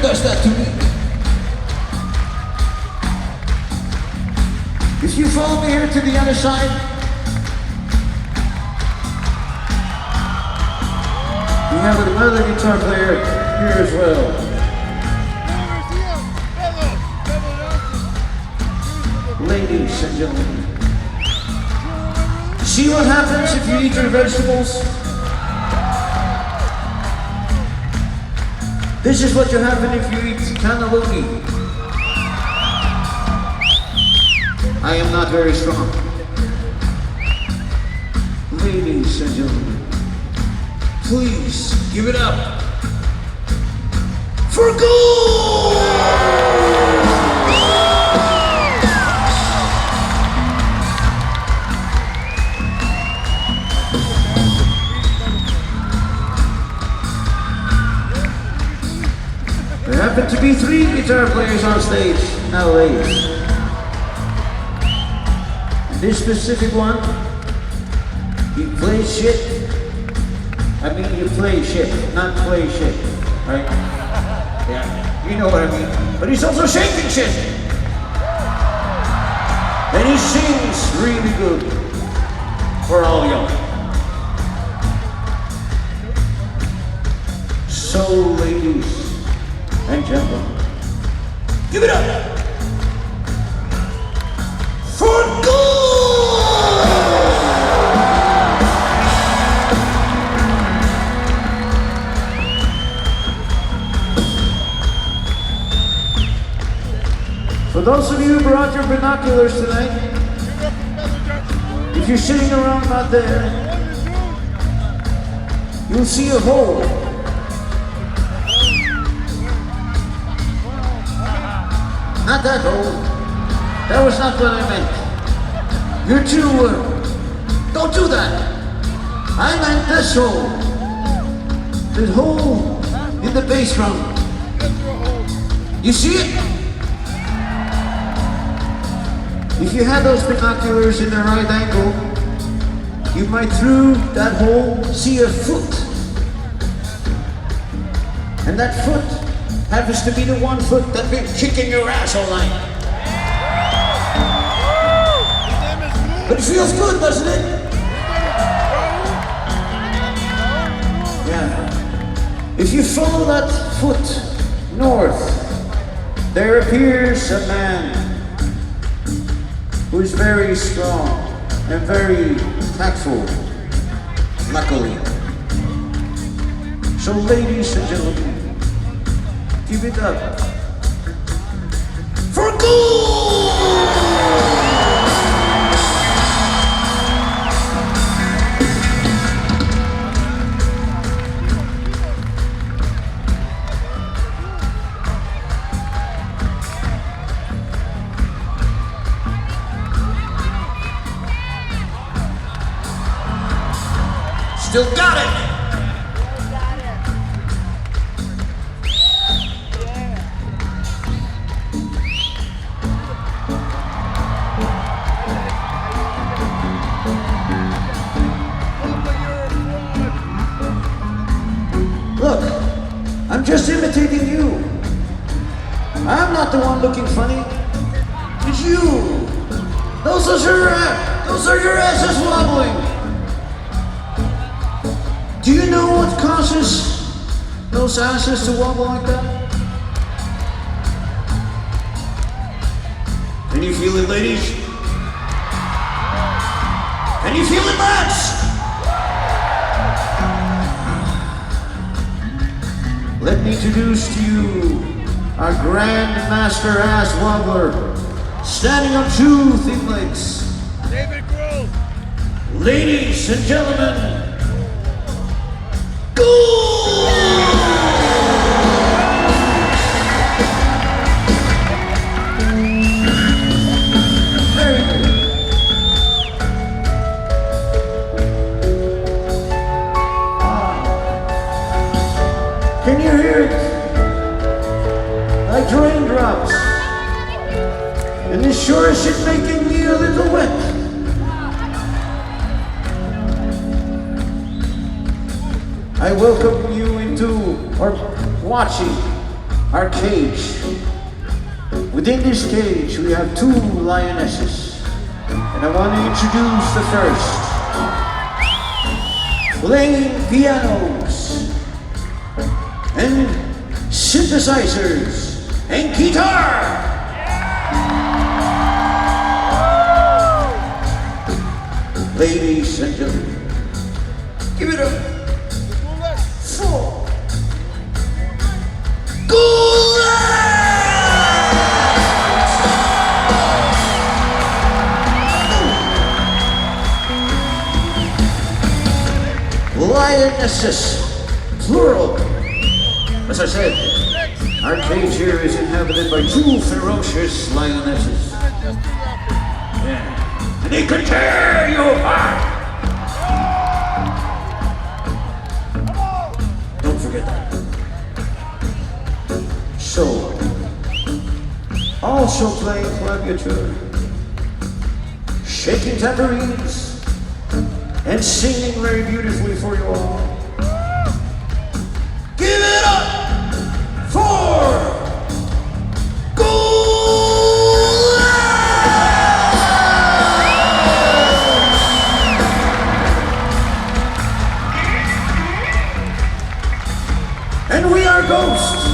does that to me. If you follow me here to the other side, we have another guitar player here as well. Ladies and gentlemen, see what happens if you eat your vegetables? This is what you happen if you eat cannelloni. I am not very strong. Ladies and gentlemen, please give it up for gold! There happen to be 3 guitar players on stage nowadays. This specific one, he plays shit. I mean, you play shit, not play shit, right? Yeah, you know what I mean. But he's also shaking shit. And he sings really good for all y'all. So, ladies and gentlemen, give it up for gold! For those of you who brought your binoculars tonight, if you're sitting around out there, you'll see a hole. Not that hole. That was not what I meant. You're too, don't do that. I meant this hole. The hole in the bass drum. You see it? If you had those binoculars in the right angle, you might through that hole see a foot. And that foot happens to be the one foot that's been kicking your ass all night. But it feels good, doesn't it? Yeah. If you follow that foot north, there appears a man who is very strong and very tactful, luckily. So, ladies and gentlemen, give it up for gold! Still got it! Look, I'm just imitating you. I'm not the one looking funny. It's you. Those are your asses wobbling. Do you know what causes those asses to wobble like that? Can you feel it, ladies? Can you feel it, lads? Let me introduce to you our Grand Master Ass Wobbler, standing on 2 thin legs. David Grohl. Ladies and gentlemen, can you hear it? Like raindrops. And it sure is shit making me a little wet. I welcome you into, or watching, our cage. Within this cage, we have two lionesses. And I want to introduce the first. Playing pianos and synthesizers and guitar. Ladies and gentlemen, give it up for Lionesses, plural. As I said, our cage here is inhabited by two ferocious lionesses. Yeah. And they can tear you apart. Don't forget that. So, also playing claviature, shaking tambourines, and singing very beautifully for you all. Give it up for Gold! And we are Ghost.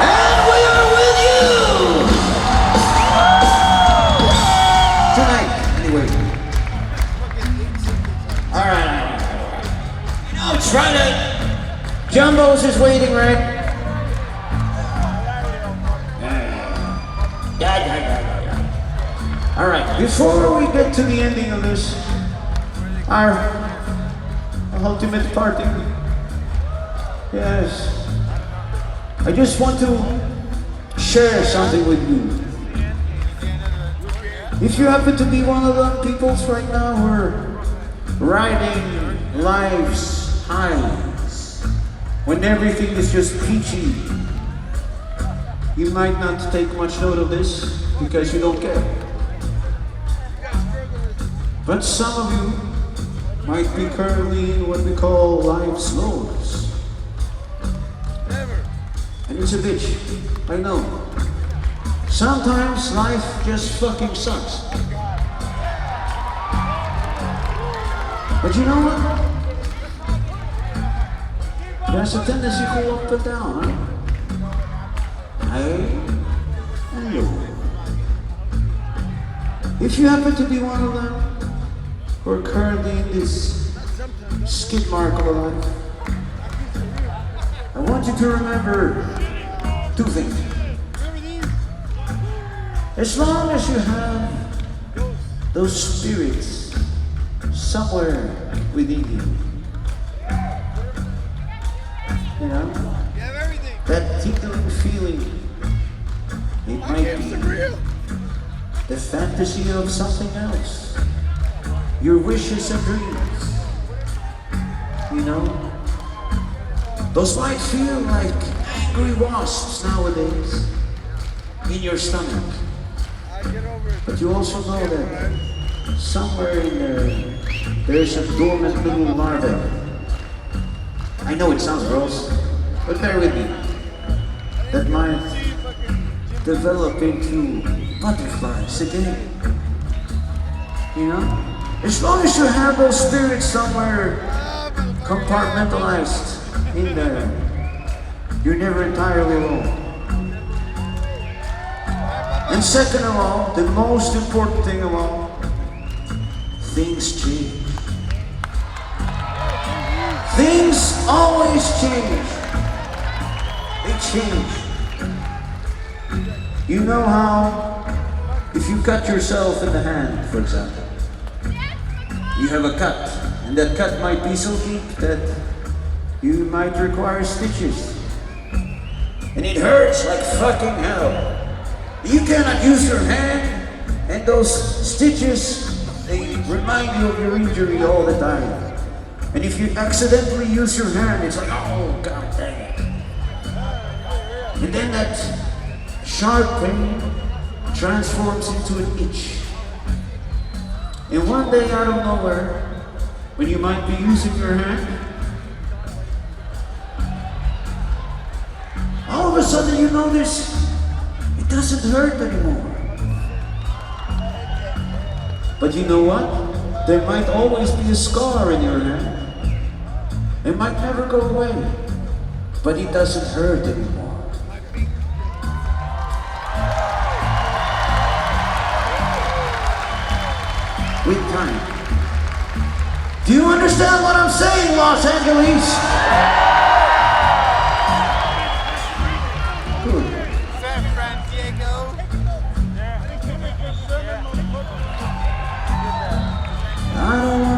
And we are with you tonight, anyway. All right. Now try to. Jumbo's is waiting, right? Yeah. All right. Before we get to the ending of this, our ultimate party. Yes. I just want to share something with you. If you happen to be one of the peoples right now who are riding life's highs, when everything is just peachy, you might not take much note of this because you don't care. But some of you might be currently in what we call life's lows. And it's a bitch, I know. Sometimes life just fucking sucks. But you know what? There's a tendency to go up and down, huh? High and low. If you happen to be one of them who are currently in this skid mark of a life, I want you to remember two things. As long as you have those spirits somewhere within you, you know, that tickling feeling, it might be the fantasy of something else, your wishes and dreams, you know. Those might feel like angry wasps nowadays in your stomach. But you also know that somewhere in there's a dormant little larva. I know it sounds gross, but bear with me. That might develop into butterflies again. You know? As long as you have those spirits somewhere compartmentalized in there, you're never entirely alone. And second of all, the most important thing of all, things change. Things always change. They change. You know how, if you cut yourself in the hand, for example, you have a cut, and that cut might be so deep that you might require stitches. And it hurts like fucking hell. You cannot use your hand, and those stitches, they remind you of your injury all the time. And if you accidentally use your hand, it's like, oh, god dang it. And then that sharp pain transforms into an itch. And one day out of nowhere, when you might be using your hand, a sudden you notice it doesn't hurt anymore. But you know what? There might always be a scar in your hand. It might never go away, but it doesn't hurt anymore. With time. Do you understand what I'm saying, Los Angeles? Good. San Francisco. I don't